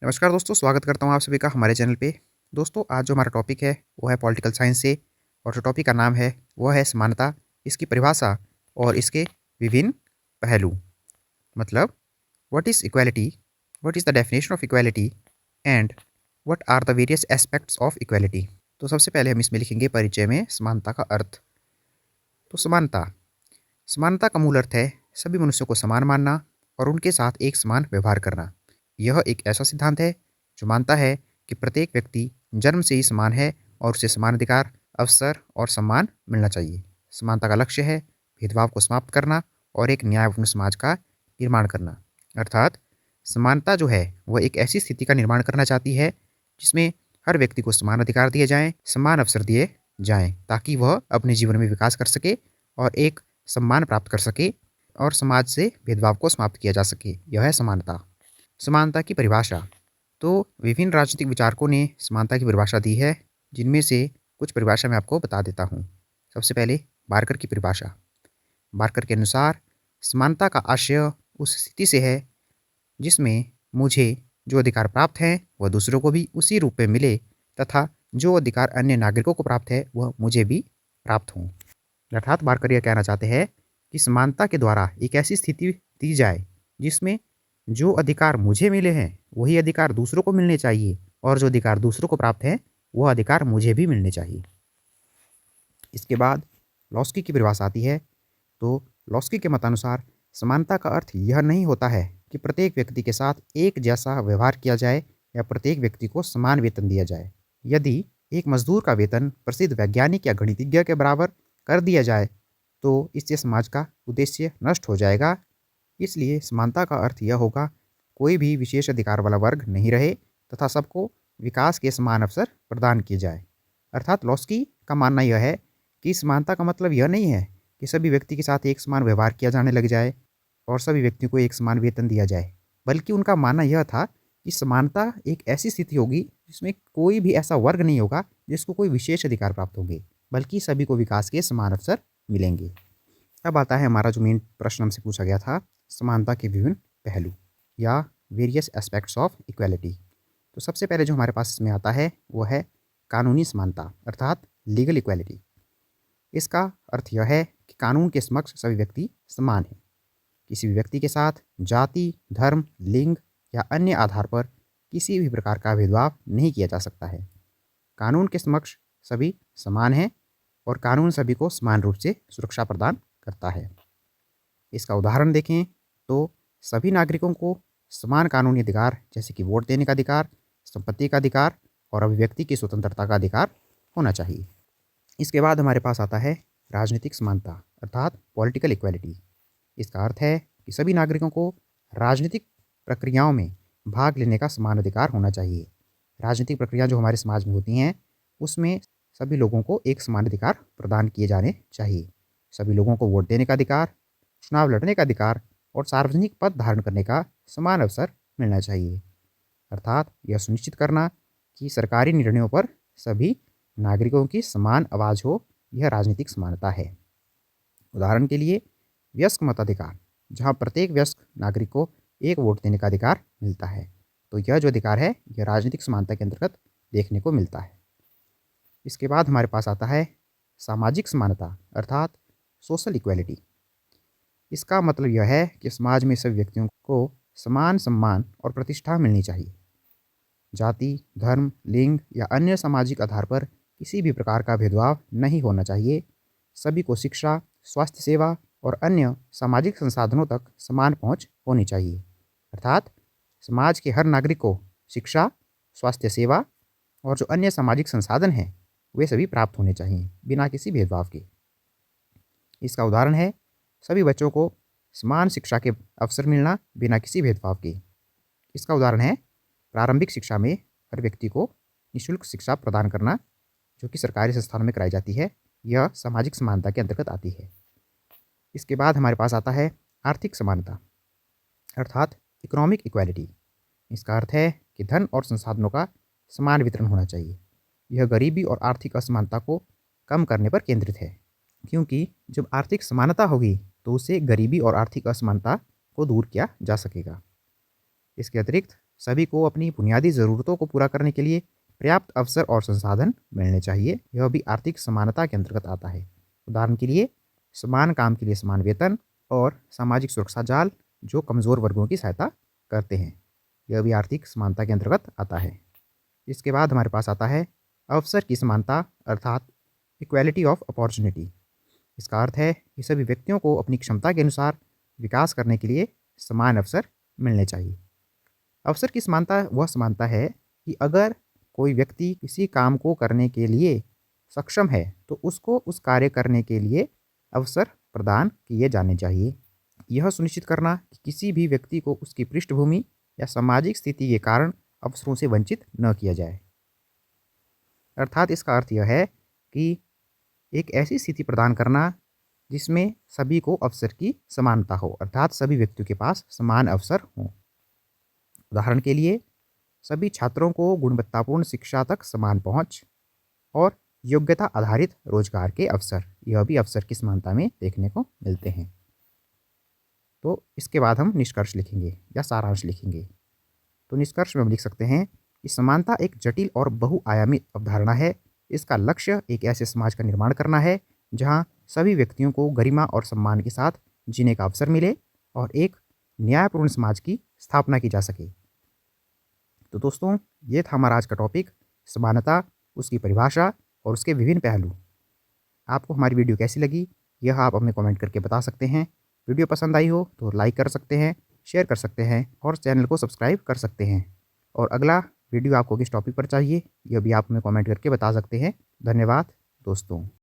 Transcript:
नमस्कार दोस्तों, स्वागत करता हूँ आप सभी का हमारे चैनल पे। दोस्तों, आज जो हमारा टॉपिक है वो है पॉलिटिकल साइंस से और जो टॉपिक का नाम है वो है समानता, इसकी परिभाषा और इसके विभिन्न पहलू। मतलब what is equality, what is the definition of equality and what are the various aspects of equality. तो सबसे पहले हम इसमें लिखेंगे परिचय में समानता का अर्थ। तो समानता समानता का मूल अर्थ है सभी मनुष्यों को समान मानना और उनके साथ एक समान व्यवहार करना। यह एक ऐसा सिद्धांत है जो मानता है कि प्रत्येक व्यक्ति जन्म से ही समान है और उसे समान अधिकार, अवसर और सम्मान मिलना चाहिए। समानता का लक्ष्य है भेदभाव को समाप्त करना और एक न्यायपूर्ण समाज का निर्माण करना। अर्थात समानता जो है वह एक ऐसी स्थिति का निर्माण करना चाहती है जिसमें हर व्यक्ति को समान अधिकार दिए जाएं, समान अवसर दिए जाएं, ताकि वह अपने जीवन में विकास कर सके और एक सम्मान प्राप्त कर सके और समाज से भेदभाव को समाप्त किया जा सके। यह है समानता। समानता की परिभाषा। तो विभिन्न राजनीतिक विचारकों ने समानता की परिभाषा दी है, जिनमें से कुछ परिभाषा मैं आपको बता देता हूँ। सबसे पहले बार्कर की परिभाषा। बार्कर के अनुसार समानता का आशय उस स्थिति से है जिसमें मुझे जो अधिकार प्राप्त हैं वह दूसरों को भी उसी रूप में मिले तथा जो अधिकार अन्य नागरिकों को प्राप्त है वह मुझे भी प्राप्त हों। अर्थात बार्कर यह कहना चाहते हैं कि समानता के द्वारा एक ऐसी स्थिति दी जाए जिसमें जो अधिकार मुझे मिले हैं वही अधिकार दूसरों को मिलने चाहिए और जो अधिकार दूसरों को प्राप्त है वह अधिकार मुझे भी मिलने चाहिए। इसके बाद लॉस्की की परिभाषा आती है। तो लॉस्की के मतानुसार समानता का अर्थ यह नहीं होता है कि प्रत्येक व्यक्ति के साथ एक जैसा व्यवहार किया जाए या प्रत्येक व्यक्ति को समान वेतन दिया जाए। यदि एक मजदूर का वेतन प्रसिद्ध वैज्ञानिक या गणितज्ञ के बराबर कर दिया जाए तो इससे समाज का उद्देश्य नष्ट हो जाएगा। इसलिए समानता का अर्थ यह होगा कोई भी विशेष अधिकार वाला वर्ग नहीं रहे तथा सबको विकास के समान अवसर प्रदान किए जाए। अर्थात लॉस्की का मानना यह है कि समानता का मतलब यह नहीं है कि सभी व्यक्ति के साथ एक समान व्यवहार किया जाने लग जाए और सभी व्यक्तियों को एक समान वेतन दिया जाए, बल्कि उनका मानना यह था कि समानता एक ऐसी स्थिति होगी जिसमें कोई भी ऐसा वर्ग नहीं होगा जिसको कोई विशेष अधिकार प्राप्त होंगे, बल्कि सभी को विकास के समान अवसर मिलेंगे। अब आता है हमारा जो मेन प्रश्न हमसे पूछा गया था, समानता के विभिन्न पहलू या वेरियस एस्पेक्ट्स ऑफ इक्वालिटी। तो सबसे पहले जो हमारे पास इसमें आता है वो है कानूनी समानता अर्थात लीगल इक्वालिटी। इसका अर्थ यह है कि कानून के समक्ष सभी व्यक्ति समान हैं। किसी भी व्यक्ति के साथ जाति, धर्म, लिंग या अन्य आधार पर किसी भी प्रकार का भेदभाव नहीं किया जा सकता है। कानून के समक्ष सभी समान हैं और कानून सभी को समान रूप से सुरक्षा प्रदान करता है। इसका उदाहरण देखें तो सभी नागरिकों को समान कानूनी अधिकार जैसे कि वोट देने का अधिकार, संपत्ति का अधिकार और अभिव्यक्ति की स्वतंत्रता का अधिकार होना चाहिए। इसके बाद हमारे पास आता है राजनीतिक समानता अर्थात पॉलिटिकल इक्वालिटी। इसका अर्थ है कि सभी नागरिकों को राजनीतिक प्रक्रियाओं में भाग लेने का समान अधिकार होना चाहिए। राजनीतिक प्रक्रिया जो हमारे समाज में होती हैं उसमें सभी लोगों को एक समान अधिकार प्रदान किए जाने चाहिए। सभी लोगों को वोट देने का अधिकार, चुनाव लड़ने का अधिकार और सार्वजनिक पद धारण करने का समान अवसर मिलना चाहिए। अर्थात यह सुनिश्चित करना कि सरकारी निर्णयों पर सभी नागरिकों की समान आवाज़ हो, यह राजनीतिक समानता है। उदाहरण के लिए वयस्क मताधिकार, जहाँ प्रत्येक वयस्क नागरिक को एक वोट देने का अधिकार मिलता है। तो यह जो अधिकार है यह राजनीतिक समानता के अंतर्गत देखने को मिलता है। इसके बाद हमारे पास आता है सामाजिक समानता अर्थात सोशल इक्वालिटी। इसका मतलब यह है कि समाज में सभी व्यक्तियों को समान सम्मान और प्रतिष्ठा मिलनी चाहिए। जाति, धर्म, लिंग या अन्य सामाजिक आधार पर किसी भी प्रकार का भेदभाव नहीं होना चाहिए। सभी को शिक्षा, स्वास्थ्य सेवा और अन्य सामाजिक संसाधनों तक समान पहुंच होनी चाहिए। अर्थात समाज के हर नागरिक को शिक्षा, स्वास्थ्य सेवा और जो अन्य सामाजिक संसाधन हैं वे सभी प्राप्त होने चाहिए बिना किसी भेदभाव के। इसका उदाहरण है सभी बच्चों को समान शिक्षा के अवसर मिलना बिना किसी भेदभाव के। इसका उदाहरण है प्रारंभिक शिक्षा में हर व्यक्ति को निःशुल्क शिक्षा प्रदान करना जो कि सरकारी संस्थानों में कराई जाती है। यह सामाजिक समानता के अंतर्गत आती है। इसके बाद हमारे पास आता है आर्थिक समानता अर्थात इकोनॉमिक इक्वालिटी। इसका अर्थ है कि धन और संसाधनों का समान वितरण होना चाहिए। यह गरीबी और आर्थिक असमानता को कम करने पर केंद्रित है, क्योंकि जब आर्थिक समानता होगी तो उससे गरीबी और आर्थिक असमानता को दूर किया जा सकेगा। इसके अतिरिक्त सभी को अपनी बुनियादी ज़रूरतों को पूरा करने के लिए पर्याप्त अवसर और संसाधन मिलने चाहिए। यह भी आर्थिक समानता के अंतर्गत आता है। उदाहरण के लिए समान काम के लिए समान वेतन और सामाजिक सुरक्षा जाल जो कमज़ोर वर्गों की सहायता करते हैं, यह भी आर्थिक समानता के अंतर्गत आता है। इसके बाद हमारे पास आता है अवसर की समानता अर्थात इक्वालिटी ऑफ अपॉर्चुनिटी। इसका अर्थ है कि सभी व्यक्तियों को अपनी क्षमता के अनुसार विकास करने के लिए समान अवसर मिलने चाहिए। अवसर की समानता वह समानता है कि अगर कोई व्यक्ति किसी काम को करने के लिए सक्षम है तो उसको उस कार्य करने के लिए अवसर प्रदान किए जाने चाहिए। यह सुनिश्चित करना कि किसी भी व्यक्ति को उसकी पृष्ठभूमि या सामाजिक स्थिति के कारण अवसरों से वंचित न किया जाए। अर्थात इसका अर्थ यह है कि एक ऐसी स्थिति प्रदान करना जिसमें सभी को अवसर की समानता हो, अर्थात सभी व्यक्तियों के पास समान अवसर हों। उदाहरण के लिए सभी छात्रों को गुणवत्तापूर्ण शिक्षा तक समान पहुंच और योग्यता आधारित रोजगार के अवसर, यह भी अवसर की समानता में देखने को मिलते हैं। तो इसके बाद हम निष्कर्ष लिखेंगे या सारांश लिखेंगे। तो निष्कर्ष में हम लिख सकते हैं कि समानता एक जटिल और बहुआयामी अवधारणा है। इसका लक्ष्य एक ऐसे समाज का निर्माण करना है जहां सभी व्यक्तियों को गरिमा और सम्मान के साथ जीने का अवसर मिले और एक न्यायपूर्ण समाज की स्थापना की जा सके। तो दोस्तों, ये था हमारा आज का टॉपिक, समानता, उसकी परिभाषा और उसके विभिन्न पहलू। आपको हमारी वीडियो कैसी लगी यह आप हमें कमेंट करके बता सकते हैं। वीडियो पसंद आई हो तो लाइक कर सकते हैं, शेयर कर सकते हैं और चैनल को सब्सक्राइब कर सकते हैं। और अगला वीडियो आपको किस टॉपिक पर चाहिए यह भी आप हमें कमेंट करके बता सकते हैं। धन्यवाद दोस्तों।